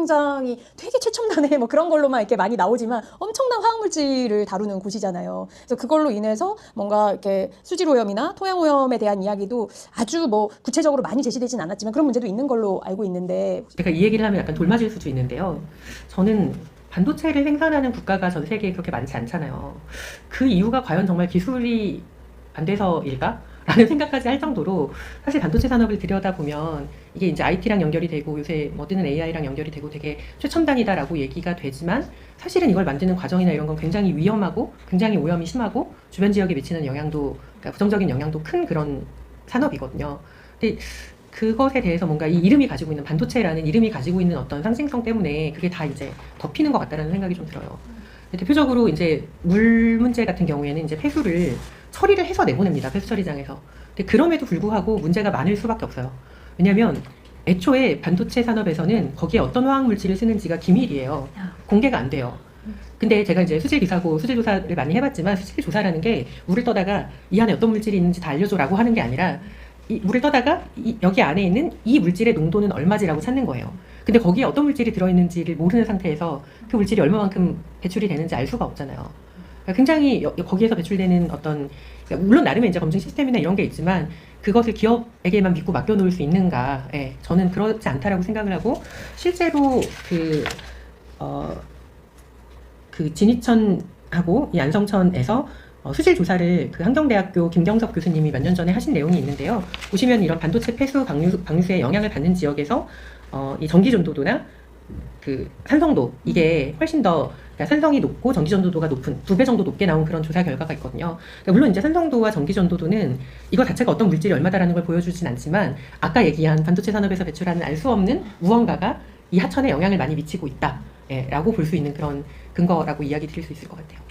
공장이 되게 최첨단의 뭐 그런 걸로만 이렇게 많이 나오지만 엄청난 화학물질을 다루는 곳이잖아요. 그래서 그걸로 인해서 뭔가 이렇게 수질오염이나 토양오염에 대한 이야기도 아주 뭐 구체적으로 많이 제시되진 않았지만 그런 문제도 있는 걸로 알고 있는데, 제가 이 얘기를 하면 약간 돌맞을 수도 있는데요. 저는 반도체를 생산하는 국가가 전 세계에 그렇게 많지 않잖아요. 그 이유가 과연 정말 기술이 안 돼서일까? 라는 생각까지 할 정도로 사실 반도체 산업을 들여다보면 이게 이제 IT랑 연결이 되고 요새 뭐 뜨는 AI랑 연결이 되고 되게 최첨단이다라고 얘기가 되지만 사실은 이걸 만드는 과정이나 이런 건 굉장히 위험하고 굉장히 오염이 심하고 주변 지역에 미치는 영향도, 그러니까 부정적인 영향도 큰 그런 산업이거든요. 근데 그것에 대해서 뭔가 이 이름이 가지고 있는, 반도체라는 이름이 가지고 있는 어떤 상징성 때문에 그게 다 이제 덮이는 것 같다는 생각이 좀 들어요. 대표적으로 이제 물 문제 같은 경우에는 이제 폐수를 처리를 해서 내보냅니다. 폐수 처리장에서. 근데 그럼에도 불구하고 문제가 많을 수밖에 없어요. 왜냐하면 애초에 반도체 산업에서는 거기에 어떤 화학 물질을 쓰는지가 기밀이에요. 공개가 안 돼요. 근데 제가 이제 수질 기사고 수질 조사를 많이 해봤지만, 수질 조사라는 게 물을 떠다가 이 안에 어떤 물질이 있는지 다 알려줘라고 하는 게 아니라 이 물을 떠다가 여기 안에 있는 이 물질의 농도는 얼마지라고 찾는 거예요. 근데 거기에 어떤 물질이 들어있는지를 모르는 상태에서 그 물질이 얼마만큼 배출이 되는지 알 수가 없잖아요. 그러니까 굉장히 거기에서 배출되는 어떤, 그러니까 물론 나름의 이제 검증 시스템이나 이런 게 있지만 그것을 기업에게만 믿고 맡겨놓을 수 있는가? 예, 저는 그렇지 않다라고 생각을 하고, 실제로 그 진이천하고 이 안성천에서 수질 조사를 그 한경대학교 김경석 교수님이 몇 년 전에 하신 내용이 있는데요. 보시면 이런 반도체 폐수 방류수에 영향을 받는 지역에서 이 전기 전도도나 그 산성도, 이게 훨씬 더, 그러니까 산성이 높고 전기 전도도가 높은 2배 정도 높게 나온 그런 조사 결과가 있거든요. 그러니까 물론 이제 산성도와 전기 전도도는 이거 자체가 어떤 물질이 얼마다라는 걸 보여주진 않지만 아까 얘기한 반도체 산업에서 배출하는 알 수 없는 무언가가 이 하천에 영향을 많이 미치고 있다, 라고 볼 수 있는 그런 근거라고 이야기 드릴 수 있을 것 같아요.